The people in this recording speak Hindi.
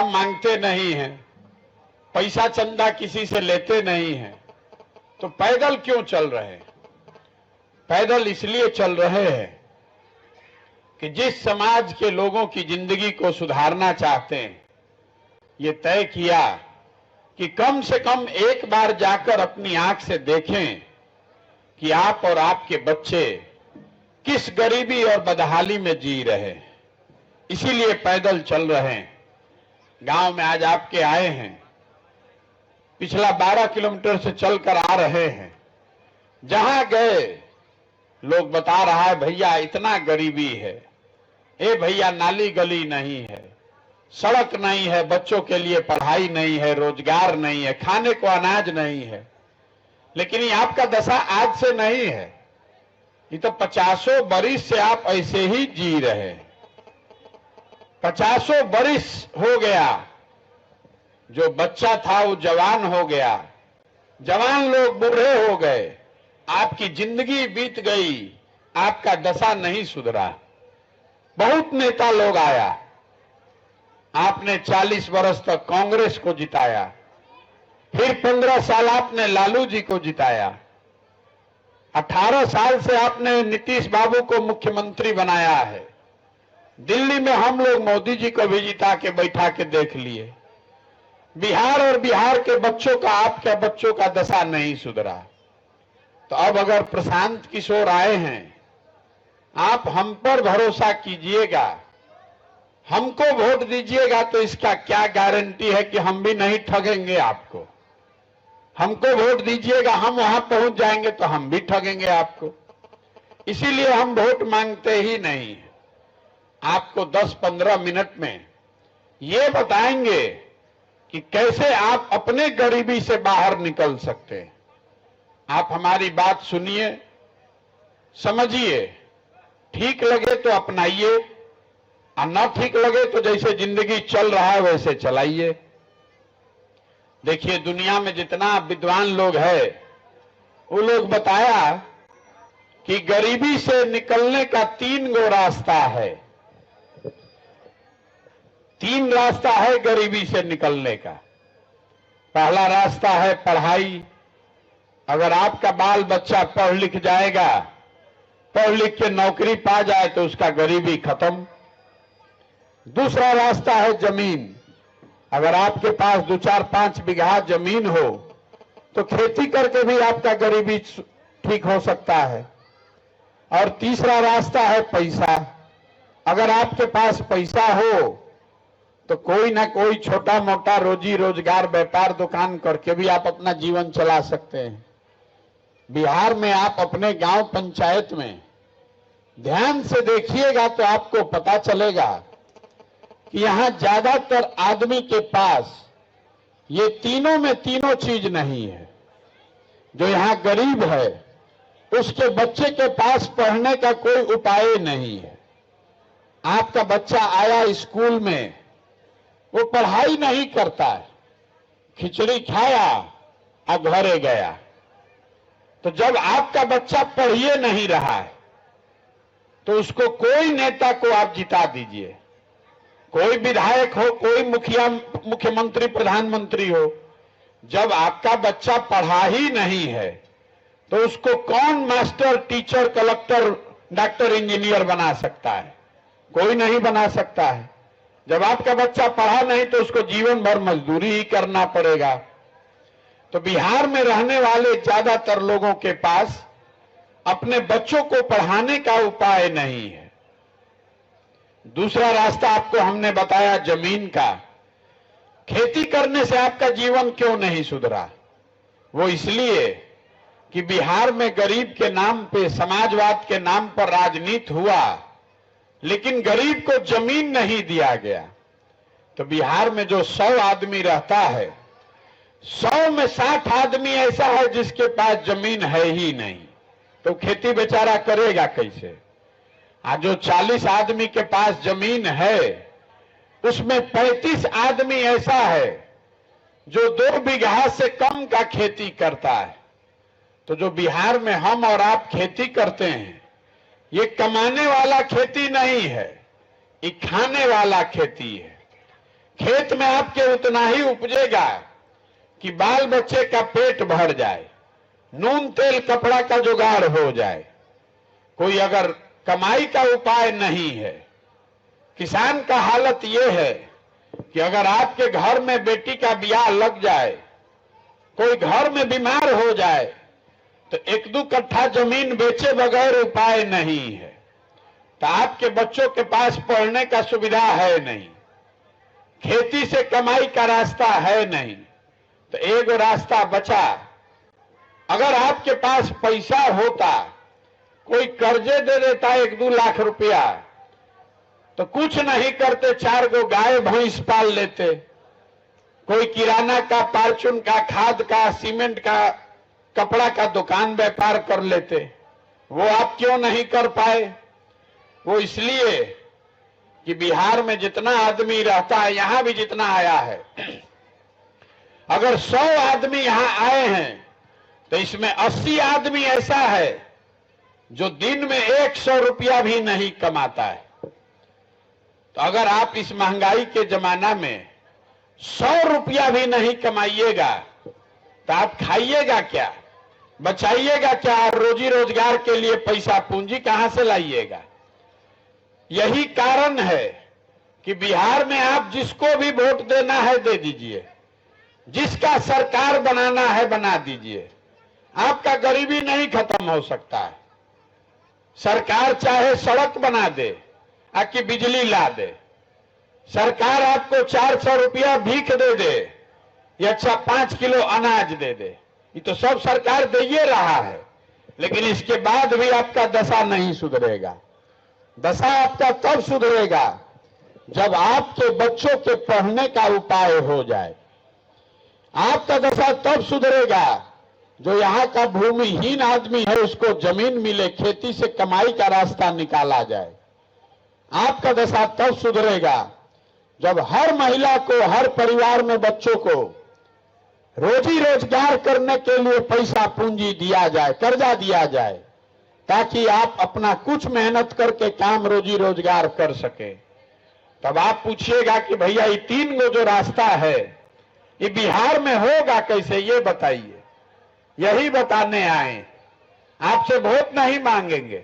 हम मांगते नहीं हैं, पैसा चंदा किसी से लेते नहीं हैं, तो पैदल क्यों चल रहे हैं? पैदल इसलिए चल रहे हैं कि जिस समाज के लोगों की जिंदगी को सुधारना चाहते हैं, ये तय किया कि कम से कम एक बार जाकर अपनी आंख से देखें कि आप और आपके बच्चे किस गरीबी और बदहाली में जी रहे हैं। इसीलिए पैदल चल रहे हैं। गांव में आज आपके आए हैं, पिछला 12 किलोमीटर से चलकर आ रहे हैं। जहां गए लोग बता रहा है भैया इतना गरीबी है, ए भैया नाली गली नहीं है, सड़क नहीं है, बच्चों के लिए पढ़ाई नहीं है, रोजगार नहीं है, खाने को अनाज नहीं है। लेकिन ये आपका दशा आज से नहीं है, ये तो 50 बरिस से आप ऐसे ही जी रहे हैं। 50 बरिस हो गया, जो बच्चा था वो जवान हो गया, जवान लोग बूढ़े हो गए, आपकी जिंदगी बीत गई, आपका दशा नहीं सुधरा। बहुत नेता लोग आया, आपने 40 वर्ष तक कांग्रेस को जिताया, फिर 15 साल आपने लालू जी को जिताया, 18 साल से आपने नीतीश बाबू को मुख्यमंत्री बनाया है। दिल्ली में हम लोग मोदी जी को भी जिता के बैठा के देख लिए। बिहार और बिहार के बच्चों का, आपके बच्चों का दशा नहीं सुधरा। तो अब अगर प्रशांत किशोर आए हैं, आप हम पर भरोसा कीजिएगा, हमको वोट दीजिएगा, तो इसका क्या गारंटी है कि हम भी नहीं ठगेंगे आपको। हमको वोट दीजिएगा, हम वहां पहुंच जाएंगे तो हम भी ठगेंगे आपको। इसीलिए हम वोट मांगते ही नहीं। आपको 10-15 मिनट में ये बताएंगे कि कैसे आप अपने गरीबी से बाहर निकल सकते हैं। आप हमारी बात सुनिए, समझिए, ठीक लगे तो अपनाइए, और न ठीक लगे तो जैसे जिंदगी चल रहा है वैसे चलाइए। देखिए, दुनिया में जितना विद्वान लोग हैं, वो लोग बताया कि गरीबी से निकलने का 3 गो रास्ता है। 3 रास्ता है गरीबी से निकलने का। पहला रास्ता है पढ़ाई। अगर आपका बाल बच्चा पढ़ लिख जाएगा, पढ़ लिख के नौकरी पा जाए तो उसका गरीबी खत्म। दूसरा रास्ता है जमीन। अगर आपके पास 2-4-5 बीघा जमीन हो तो खेती करके भी आपका गरीबी ठीक हो सकता है। और तीसरा रास्ता है पैसा। अगर आपके पास पैसा हो तो कोई ना कोई छोटा मोटा रोजी रोजगार, व्यापार, दुकान करके भी आप अपना जीवन चला सकते हैं। बिहार में आप अपने गांव पंचायत में ध्यान से देखिएगा तो आपको पता चलेगा कि यहां ज्यादातर आदमी के पास ये तीनों में तीनों चीज नहीं है। जो यहां गरीब है उसके बच्चे के पास पढ़ने का कोई उपाय नहीं है। आपका बच्चा आया स्कूल में, वो पढ़ाई नहीं करता है, खिचड़ी खाया और घरे गया। तो जब आपका बच्चा पढ़िए नहीं रहा है तो उसको कोई नेता को आप जिता दीजिए, कोई विधायक हो, कोई मुखिया, मुख्यमंत्री, प्रधानमंत्री हो, जब आपका बच्चा पढ़ा ही नहीं है तो उसको कौन master, teacher, collector, doctor, engineer बना सकता है? कोई नहीं बना सकता है। जब आपका बच्चा पढ़ा नहीं तो उसको जीवन भर मजदूरी ही करना पड़ेगा। तो बिहार में रहने वाले ज्यादातर लोगों के पास अपने बच्चों को पढ़ाने का उपाय नहीं है। दूसरा रास्ता आपको हमने बताया जमीन का। खेती करने से आपका जीवन क्यों नहीं सुधरा? वो इसलिए कि बिहार में गरीब के नाम पे, समाजवाद के नाम पर राजनीति हुआ, लेकिन गरीब को जमीन नहीं दिया गया। तो बिहार में जो 100 आदमी रहता है, 100 में 60 आदमी ऐसा है जिसके पास जमीन है ही नहीं। तो खेती बेचारा करेगा कैसे? आज जो 40 आदमी के पास जमीन है उसमें 35 आदमी ऐसा है जो 2 बीघा से कम का खेती करता है। तो जो बिहार में हम और आप खेती करते हैं, ये कमाने वाला खेती नहीं है, ये खाने वाला खेती है। खेत खेत में आपके उतना ही उपजेगा कि बाल बच्चे का पेट भर जाए, नून तेल कपड़ा का जुगाड़ हो जाए। कोई अगर कमाई का उपाय नहीं है, किसान का हालत यह है कि अगर आपके घर में बेटी का ब्याह लग जाए, कोई घर में बीमार हो जाए, तो 1-2 कट्ठा जमीन बेचे बगैर उपाय नहीं है। तो आपके बच्चों के पास पढ़ने का सुविधा है नहीं, खेती से कमाई का रास्ता है नहीं, तो एक रास्ता बचा। अगर आपके पास पैसा होता, कोई कर्जे दे देता 1-2 लाख रुपया, तो कुछ नहीं करते 4 गो गाय भैंस पाल लेते, कोई किराना का, फार्चून का, खाद का, सीमेंट का, कपड़ा का दुकान व्यापार कर लेते। वो आप क्यों नहीं कर पाए? वो इसलिए कि बिहार में जितना आदमी रहता है, यहां भी जितना आया है, अगर 100 आदमी यहां आए हैं तो इसमें 80 आदमी ऐसा है जो दिन में 100 रुपया भी नहीं कमाता है। तो अगर आप इस महंगाई के जमाना में 100 रुपया भी नहीं कमाइएगा तो आप खाइएगा क्या, बचाइएगा क्या, और रोजी रोजगार के लिए पैसा पूंजी कहां से लाइएगा? यही कारण है कि बिहार में आप जिसको भी वोट देना है दे दीजिए, जिसका सरकार बनाना है बना दीजिए, आपका गरीबी नहीं खत्म हो सकता है। सरकार चाहे सड़क बना दे, आकि बिजली ला दे, सरकार आपको 400 रुपया भीख दे दे, या अच्छा 5 किलो अनाज दे दे, ये तो सब सरकार दे ही रहा है, लेकिन इसके बाद भी आपका दशा नहीं सुधरेगा। दशा आपका तब सुधरेगा जब आपके बच्चों के पढ़ने का उपाय हो जाए। आपका दशा तब सुधरेगा जो यहां का भूमिहीन आदमी है उसको जमीन मिले, खेती से कमाई का रास्ता निकाला जाए। आपका दशा तब सुधरेगा जब हर महिला को, हर परिवार में बच्चों को रोजी रोजगार करने के लिए पैसा पूंजी दिया जाए, कर्जा दिया जाए, ताकि आप अपना कुछ मेहनत करके काम रोजी रोजगार कर सके। तब आप पूछिएगा कि भैया ये 3 गो जो रास्ता है ये बिहार में होगा कैसे, ये बताइए। यही बताने आए, आपसे वोट नहीं मांगेंगे।